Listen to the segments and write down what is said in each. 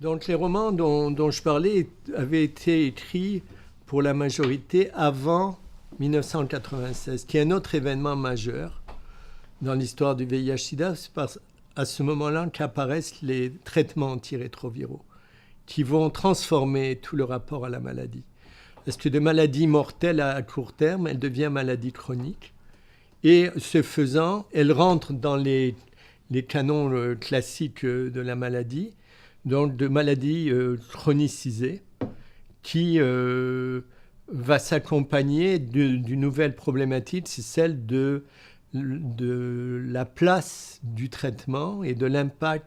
Donc les romans dont je parlais avaient été écrits pour la majorité avant 1996, qui est un autre événement majeur dans l'histoire du VIH-Sida. C'est à ce moment-là qu'apparaissent les traitements antirétroviraux qui vont transformer tout le rapport à la maladie. Parce que de maladie mortelle à court terme, elle devient maladie chronique. Et ce faisant, elle rentre dans les canons classiques de la maladie, donc de maladie chronicisée, qui va s'accompagner d'une nouvelle problématique, c'est celle de la place du traitement et de l'impact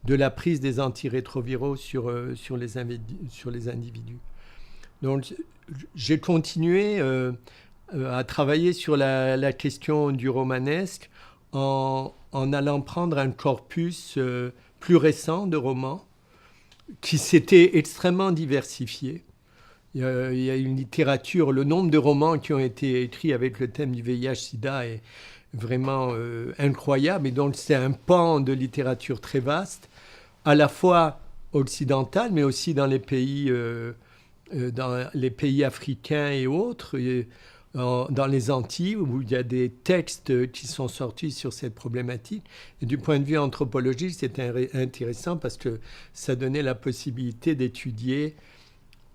de la prise des antirétroviraux sur les individus. Donc, j'ai continué à travailler sur la question du romanesque en allant prendre un corpus plus récent de romans qui s'était extrêmement diversifié. Il y a une littérature, le nombre de romans qui ont été écrits avec le thème du VIH-Sida est vraiment incroyable. Et donc, c'est un pan de littérature très vaste, à la fois occidentale, mais aussi dans les pays africains et autres, dans les Antilles, où il y a des textes qui sont sortis sur cette problématique. Et du point de vue anthropologique, c'était intéressant parce que ça donnait la possibilité d'étudier.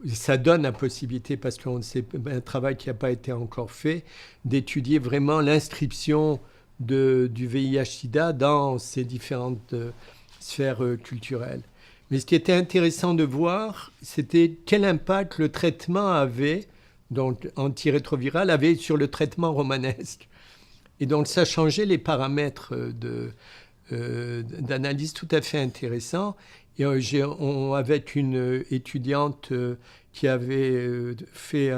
Ça donne la possibilité, parce que c'est un travail qui n'a pas été encore fait, d'étudier vraiment l'inscription du VIH-Sida dans ces différentes sphères culturelles. Mais ce qui était intéressant de voir, c'était quel impact le traitement avait, donc antirétroviral, avait sur le traitement romanesque. Et donc ça changeait les paramètres d'analyse tout à fait intéressants. Et avec une étudiante qui avait fait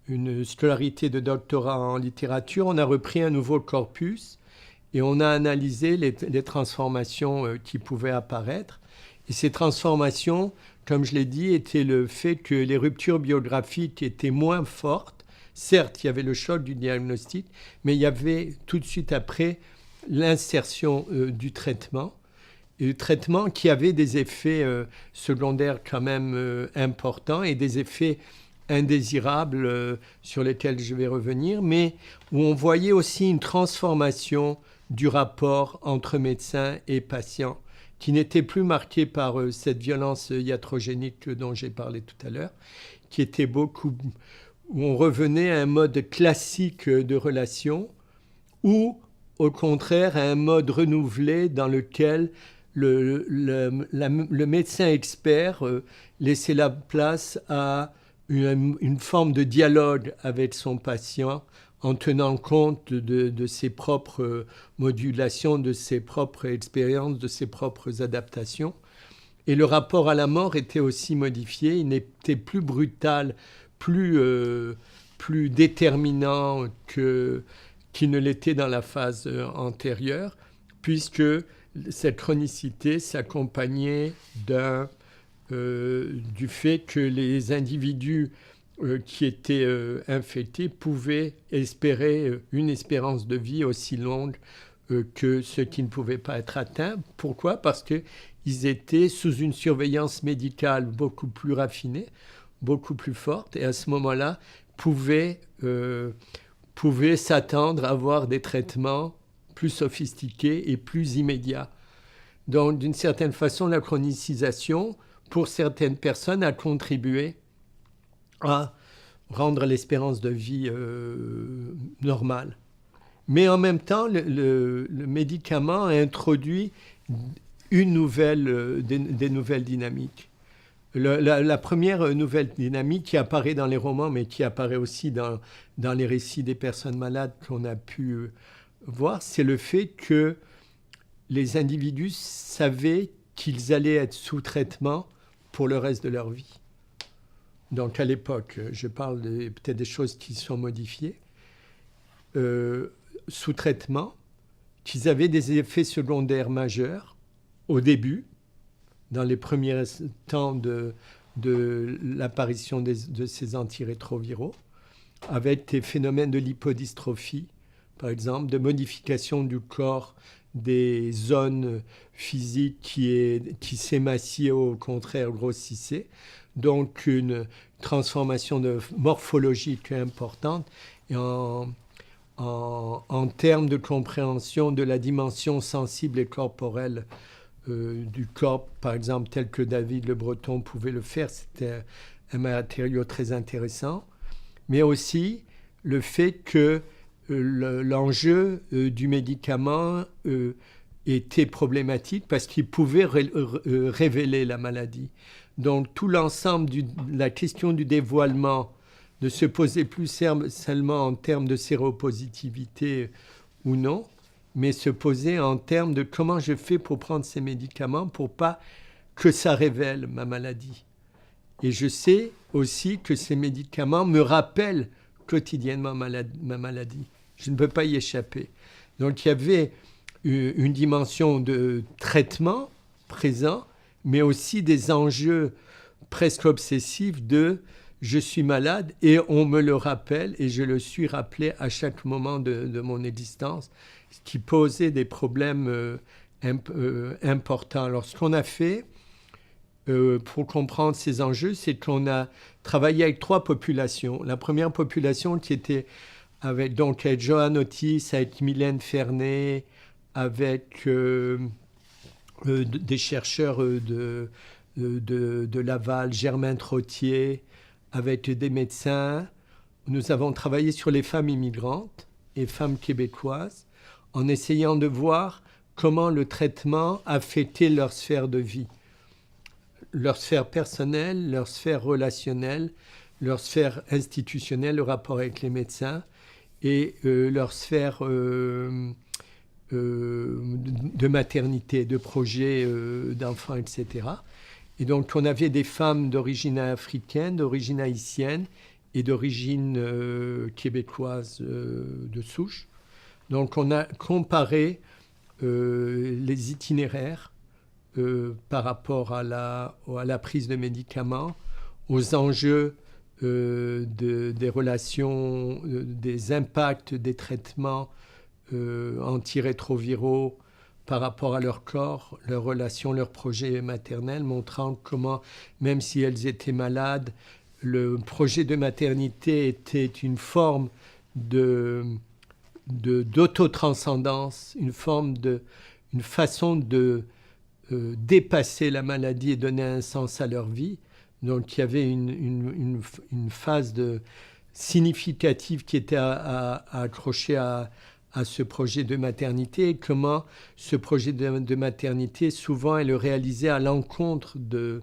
une scolarité de doctorat en littérature, on a repris un nouveau corpus et on a analysé les transformations qui pouvaient apparaître. Et ces transformations, comme je l'ai dit, étaient le fait que les ruptures biographiques étaient moins fortes. Certes, il y avait le choc du diagnostic, mais il y avait tout de suite après l'insertion du traitement. Et le traitement qui avait des effets secondaires quand même importants et des effets indésirables sur lesquels je vais revenir, mais où on voyait aussi une transformation du rapport entre médecins et patients, qui n'était plus marqué par cette violence iatrogénique dont j'ai parlé tout à l'heure, qui était où on revenait à un mode classique de relation, ou au contraire à un mode renouvelé dans lequel le médecin expert laissait la place à une forme de dialogue avec son patient en tenant compte de ses propres modulations, de ses propres expériences, de ses propres adaptations. Et le rapport à la mort était aussi modifié. Il n'était plus brutal, plus déterminant qu'il ne l'était dans la phase antérieure, puisque cette chronicité s'accompagnait du fait que les individus qui étaient infectés pouvaient espérer une espérance de vie aussi longue que ceux qui ne pouvaient pas être atteints. Pourquoi ? Parce qu'ils étaient sous une surveillance médicale beaucoup plus raffinée, beaucoup plus forte, et à ce moment-là pouvaient s'attendre à avoir des traitements plus sophistiqués et plus immédiats. Donc, d'une certaine façon, la chronicisation, pour certaines personnes, a contribué à rendre l'espérance de vie normale. Mais en même temps, le médicament a introduit des nouvelles dynamiques. La première nouvelle dynamique qui apparaît dans les romans, mais qui apparaît aussi dans les récits des personnes malades qu'on a pu voir, c'est le fait que les individus savaient qu'ils allaient être sous traitement pour le reste de leur vie. Donc à l'époque, je parle peut-être des choses qui sont modifiées, sous traitement, qu'ils avaient des effets secondaires majeurs au début, dans les premiers temps de l'apparition de ces antirétroviraux, avec des phénomènes de lipodystrophie, par exemple, de modification du corps des zones physiques qui s'émaciaient, au contraire grossissaient. Donc une transformation morphologique importante et en termes de compréhension de la dimension sensible et corporelle du corps, par exemple, tel que David Le Breton pouvait le faire. C'était un matériau très intéressant. Mais aussi le fait que l'enjeu du médicament était problématique parce qu'il pouvait révéler la maladie. Donc tout l'ensemble de la question du dévoilement ne se posait plus seulement en termes de séropositivité ou non, mais se posait en termes de comment je fais pour prendre ces médicaments pour pas que ça révèle ma maladie. Et je sais aussi que ces médicaments me rappellent quotidiennement ma maladie. Je ne peux pas y échapper. Donc il y avait une dimension de traitement présent, mais aussi des enjeux presque obsessifs de je suis malade et on me le rappelle et je le suis rappelé à chaque moment de mon existence, ce qui posait des problèmes importants. Alors ce qu'on a fait pour comprendre ces enjeux, c'est qu'on a travaillé avec 3 populations. La première population qui était avec Johan Otis, avec Mylène Fernet, avec des chercheurs de Laval, Germain Trottier, avec des médecins. Nous avons travaillé sur les femmes immigrantes et femmes québécoises en essayant de voir comment le traitement affectait leur sphère de vie, leur sphère personnelle, leur sphère relationnelle, leur sphère institutionnelle, le rapport avec les médecins et leur sphère de maternité, de projets d'enfants, etc. Et donc on avait des femmes d'origine africaine, d'origine haïtienne et d'origine québécoise de souche. Donc on a comparé les itinéraires par rapport à la prise de médicaments, aux enjeux des relations, des impacts des traitements antirétroviraux par rapport à leur corps, leurs relations, leurs projets maternels, montrant comment, même si elles étaient malades, le projet de maternité était une forme d'autotranscendance, une façon de dépasser la maladie et donner un sens à leur vie. Donc il y avait une phase significative qui était accrochée à ce projet de maternité et comment ce projet de maternité, souvent, est réalisé à l'encontre de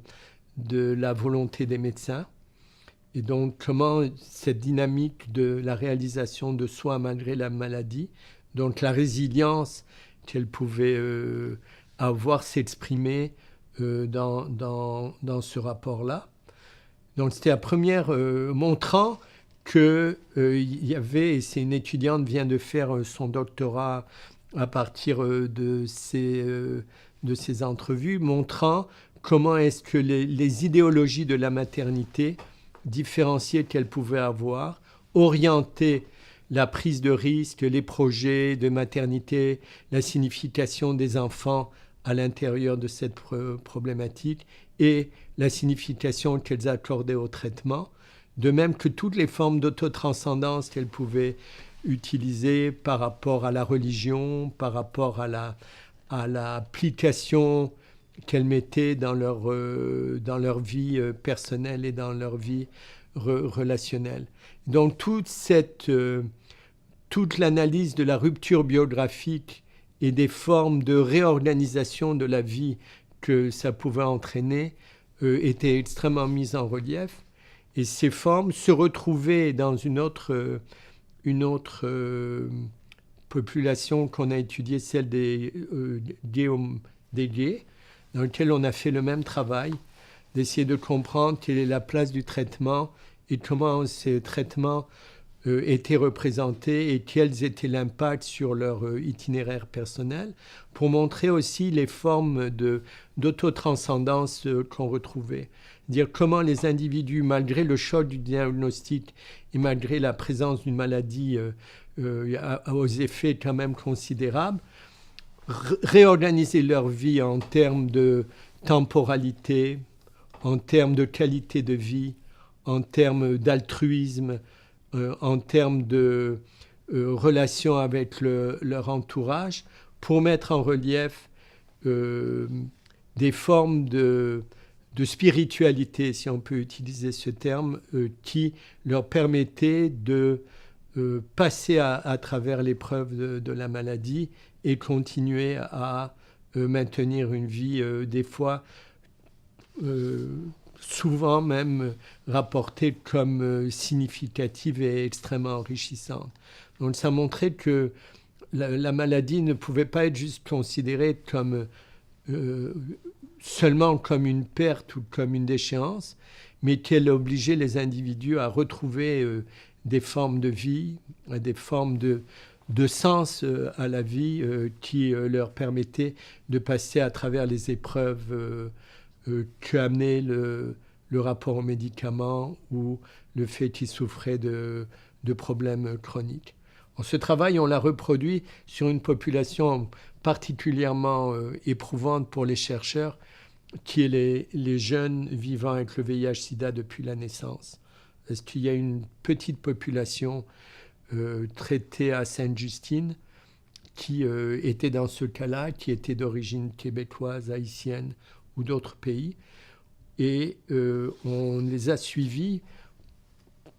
la volonté des médecins. Et donc, comment cette dynamique de la réalisation de soi malgré la maladie, donc la résilience qu'elle pouvait avoir, s'exprimer dans ce rapport-là. Donc, c'était la première montrant qu'il y avait, et c'est une étudiante vient de faire son doctorat à partir de ces entrevues, montrant comment est-ce que les idéologies de la maternité différenciées qu'elle pouvait avoir, orientaient la prise de risque, les projets de maternité, la signification des enfants à l'intérieur de cette problématique et la signification qu'elles accordaient au traitement. De même que toutes les formes d'autotranscendance qu'elles pouvaient utiliser par rapport à la religion, par rapport à l'application qu'elles mettaient dans leur vie personnelle et dans leur vie relationnelle. Donc toute l'analyse de la rupture biographique et des formes de réorganisation de la vie que ça pouvait entraîner était extrêmement mise en relief. Et ces formes se retrouvaient dans une autre population qu'on a étudiée, celle des gays, dans laquelle on a fait le même travail, d'essayer de comprendre quelle est la place du traitement et comment ces traitements étaient représentés et quels étaient l'impact sur leur itinéraire personnel, pour montrer aussi les formes d'autotranscendance qu'on retrouvait. Dire comment les individus, malgré le choc du diagnostic et malgré la présence d'une maladie aux effets quand même considérables, réorganiser leur vie en termes de temporalité, en termes de qualité de vie, en termes d'altruisme, en termes de relation avec leur entourage, pour mettre en relief des formes de spiritualité, si on peut utiliser ce terme, qui leur permettaient de passer à travers l'épreuve de la maladie et continuer à maintenir une vie, des fois, souvent même rapportée comme significative et extrêmement enrichissante. Donc ça montrait que la maladie ne pouvait pas être juste considérée comme seulement comme une perte ou comme une déchéance, mais qu'elle obligeait les individus à retrouver des formes de vie, des formes de sens à la vie qui leur permettaient de passer à travers les épreuves qu'amenait le rapport aux médicaments ou le fait qu'ils souffraient de problèmes chroniques. Ce travail, on l'a reproduit sur une population particulièrement éprouvante pour les chercheurs, qui est les jeunes vivant avec le VIH-Sida depuis la naissance. Parce qu'il y a une petite population traitée à Sainte-Justine qui était dans ce cas-là, qui était d'origine québécoise, haïtienne ou d'autres pays. Et on les a suivis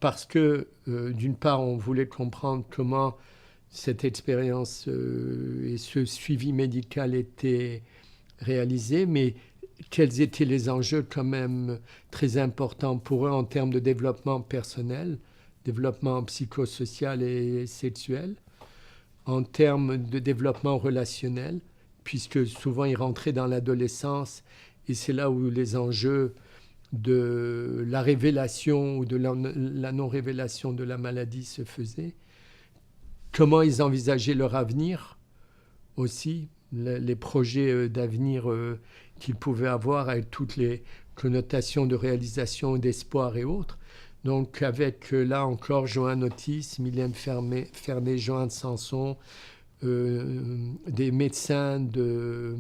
parce que, d'une part, on voulait comprendre comment cette expérience et ce suivi médical étaient réalisés, mais quels étaient les enjeux quand même très importants pour eux en termes de développement personnel, développement psychosocial et sexuel, en termes de développement relationnel, puisque souvent ils rentraient dans l'adolescence et c'est là où les enjeux de la révélation ou de la non-révélation de la maladie se faisaient. Comment ils envisageaient leur avenir aussi, les projets d'avenir qu'ils pouvaient avoir avec toutes les connotations de réalisation, d'espoir et autres. Donc avec là encore Joanne Otis, Mylène Fernet, Joanne Sanson, des médecins de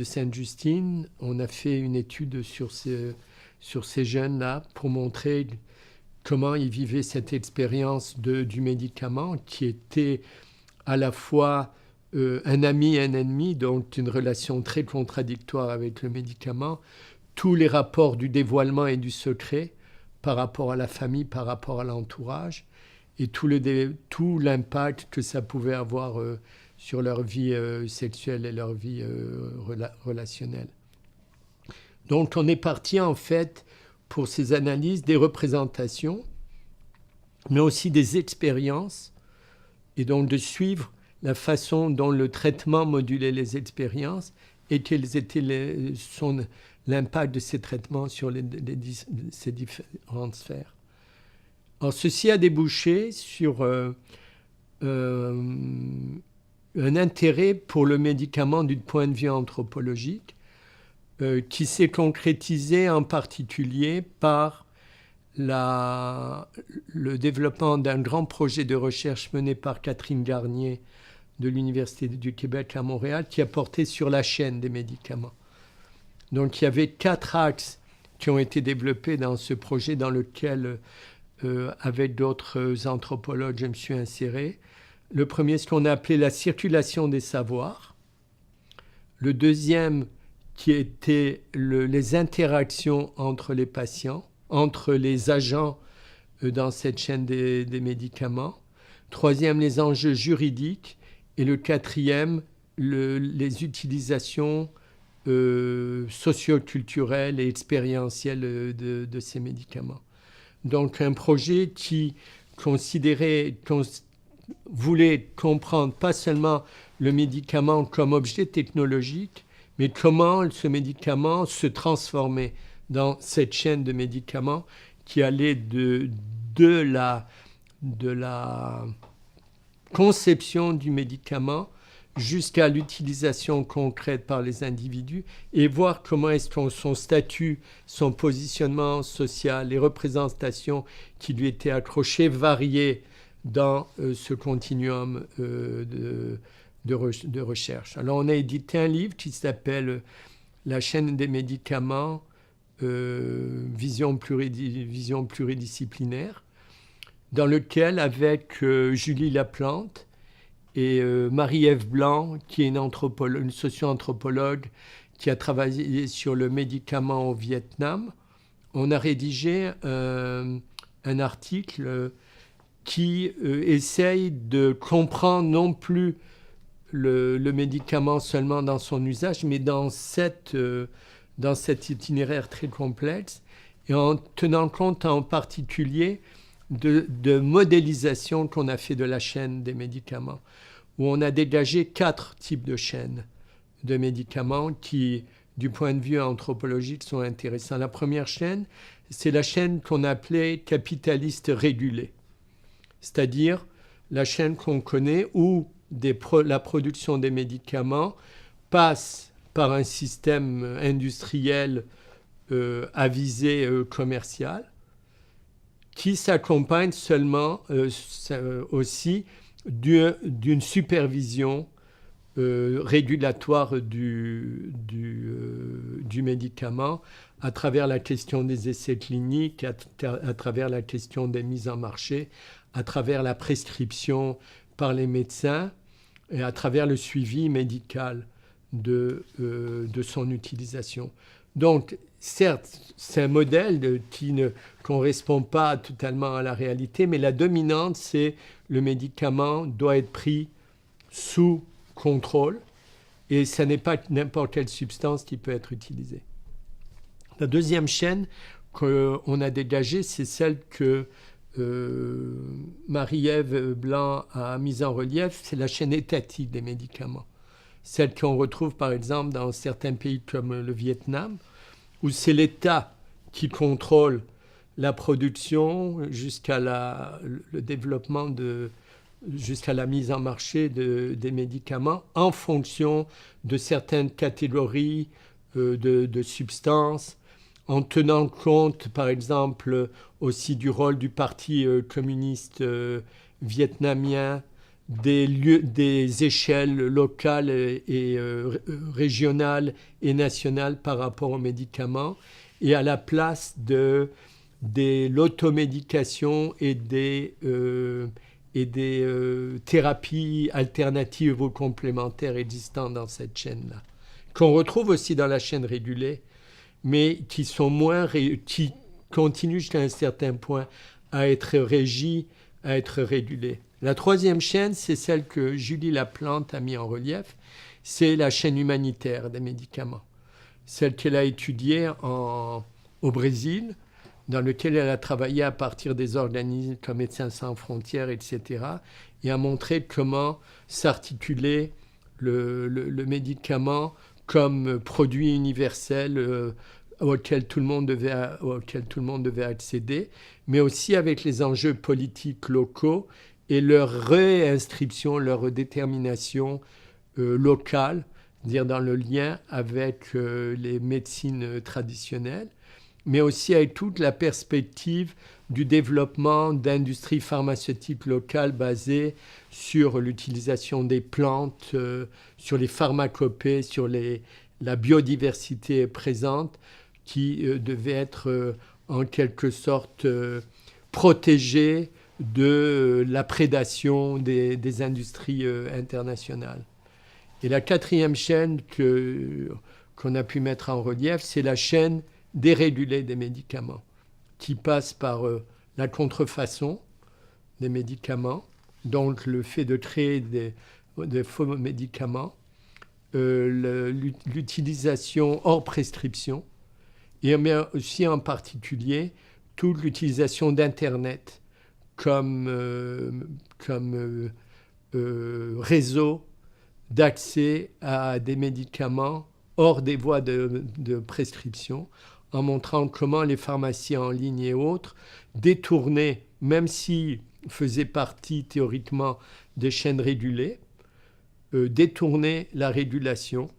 Sainte-Justine, on a fait une étude sur ces jeunes-là pour montrer comment ils vivaient cette expérience du médicament qui était à la fois un ami et un ennemi, donc une relation très contradictoire avec le médicament, tous les rapports du dévoilement et du secret par rapport à la famille, par rapport à l'entourage, et tout l'impact que ça pouvait avoir sur leur vie sexuelle et leur vie relationnelle. Donc on est parti en fait pour ces analyses des représentations, mais aussi des expériences, et donc de suivre la façon dont le traitement modulait les expériences et quels étaient l'impact de ces traitements sur ces différentes sphères. Alors, ceci a débouché sur un intérêt pour le médicament du point de vue anthropologique qui s'est concrétisé en particulier par le développement d'un grand projet de recherche mené par Catherine Garnier de l'Université du Québec à Montréal qui a porté sur la chaîne des médicaments. Donc il y avait 4 axes qui ont été développés dans ce projet dans lequel, avec d'autres anthropologues, je me suis inséré. Le premier, ce qu'on a appelé la circulation des savoirs. Le deuxième, qui était les interactions entre les patients, entre les agents dans cette chaîne des médicaments. Troisième, les enjeux juridiques. Et le quatrième, les utilisations socio-culturelles et expérientielles de ces médicaments. Donc un projet qui voulait comprendre pas seulement le médicament comme objet technologique, mais comment ce médicament se transformait dans cette chaîne de médicaments qui allait de de la conception du médicament jusqu'à l'utilisation concrète par les individus et voir comment est-ce que son statut, son positionnement social, les représentations qui lui étaient accrochées variaient dans ce continuum de recherche. Alors on a édité un livre qui s'appelle La chaîne des médicaments, vision pluridisciplinaire, dans lequel, avec Julie Laplante et Marie-Ève Blanc, qui est une socio-anthropologue qui a travaillé sur le médicament au Vietnam, on a rédigé un article qui essaye de comprendre non plus le médicament seulement dans son usage, mais dans cet itinéraire très complexe, et en tenant compte en particulier de modélisation qu'on a fait de la chaîne des médicaments, où on a dégagé 4 types de chaînes de médicaments qui, du point de vue anthropologique, sont intéressants. La première chaîne, c'est la chaîne qu'on appelait capitaliste régulée, c'est-à-dire la chaîne qu'on connaît où la production des médicaments passe par un système industriel à visée commerciale, qui s'accompagne seulement aussi d'une supervision régulatoire du médicament à travers la question des essais cliniques, à travers la question des mises en marché, à travers la prescription par les médecins et à travers le suivi médical de son utilisation. Donc, certes, c'est un modèle qui ne correspond pas totalement à la réalité, mais la dominante, c'est le médicament doit être pris sous contrôle et ce n'est pas n'importe quelle substance qui peut être utilisée. La deuxième chaîne qu'on a dégagée, c'est celle que Marie-Ève Blanc a mise en relief, c'est la chaîne étatique des médicaments. Celle qu'on retrouve par exemple dans certains pays comme le Vietnam, où c'est l'État qui contrôle la production jusqu'à le développement jusqu'à la mise en marché des médicaments en fonction de certaines catégories de substances, en tenant compte par exemple aussi du rôle du Parti communiste vietnamien, des échelles locales et régionales et nationales par rapport aux médicaments, et à la place de l'automédication et des thérapies alternatives ou complémentaires existantes dans cette chaîne-là, qu'on retrouve aussi dans la chaîne régulée, mais qui qui continuent jusqu'à un certain point à être régies, à être régulées. La troisième chaîne, c'est celle que Julie Laplante a mis en relief, c'est la chaîne humanitaire des médicaments, celle qu'elle a étudiée au Brésil, dans lequel elle a travaillé à partir des organismes comme Médecins sans frontières, etc., et a montré comment s'articulait le médicament comme produit universel auquel tout le monde devait accéder, mais aussi avec les enjeux politiques locaux et leur réinscription, leur détermination locale, c'est-à-dire dans le lien avec les médecines traditionnelles, mais aussi avec toute la perspective du développement d'industries pharmaceutiques locales basées sur l'utilisation des plantes, sur les pharmacopées, sur la biodiversité présente, qui devait être en quelque sorte protégée de la prédation des industries internationales. Et la quatrième chaîne qu'on a pu mettre en relief, c'est la chaîne dérégulée des médicaments, qui passe par la contrefaçon des médicaments, donc le fait de créer des faux médicaments, l'utilisation hors prescription, et mais aussi en particulier toute l'utilisation d'Internet comme réseau d'accès à des médicaments hors des voies de prescription, en montrant comment les pharmacies en ligne et autres détournaient, même si faisaient partie théoriquement des chaînes régulées, détournaient la régulation,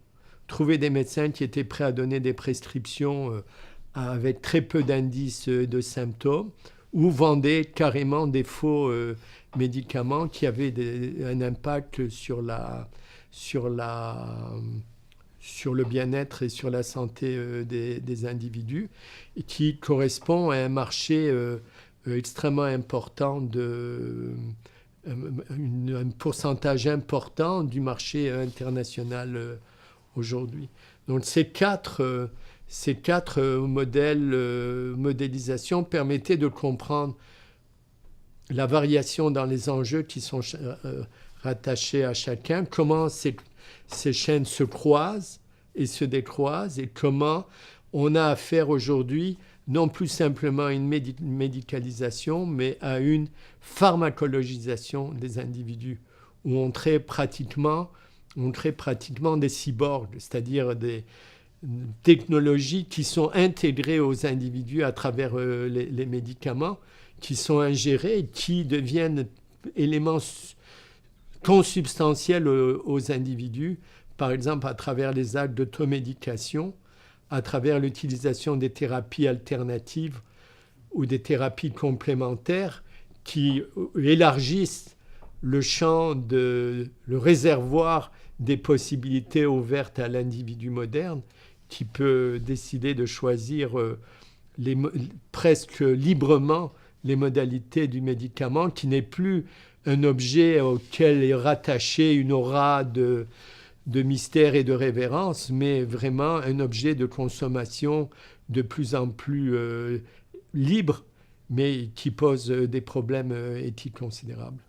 trouvaient des médecins qui étaient prêts à donner des prescriptions avec très peu d'indices de symptômes, ou vendaient carrément des faux médicaments qui avaient un impact sur le bien-être et sur la santé des individus, et qui correspond à un marché extrêmement important, un pourcentage important du marché international aujourd'hui. Donc ces quatre modélisations permettaient de comprendre la variation dans les enjeux qui sont rattachés à chacun, comment ces chaînes se croisent et se décroisent, et comment on a affaire aujourd'hui non plus simplement à une médicalisation, mais à une pharmacologisation des individus, où on crée pratiquement des cyborgs, c'est-à-dire des technologies qui sont intégrées aux individus à travers les médicaments, qui sont ingérés et qui deviennent éléments consubstantiels aux individus, par exemple à travers les actes d'automédication, à travers l'utilisation des thérapies alternatives ou des thérapies complémentaires qui élargissent le champ, le réservoir des possibilités ouvertes à l'individu moderne, qui peut décider de choisir presque librement les modalités du médicament, qui n'est plus un objet auquel est rattachée une aura de mystère et de révérence, mais vraiment un objet de consommation de plus en plus libre, mais qui pose des problèmes éthiques considérables.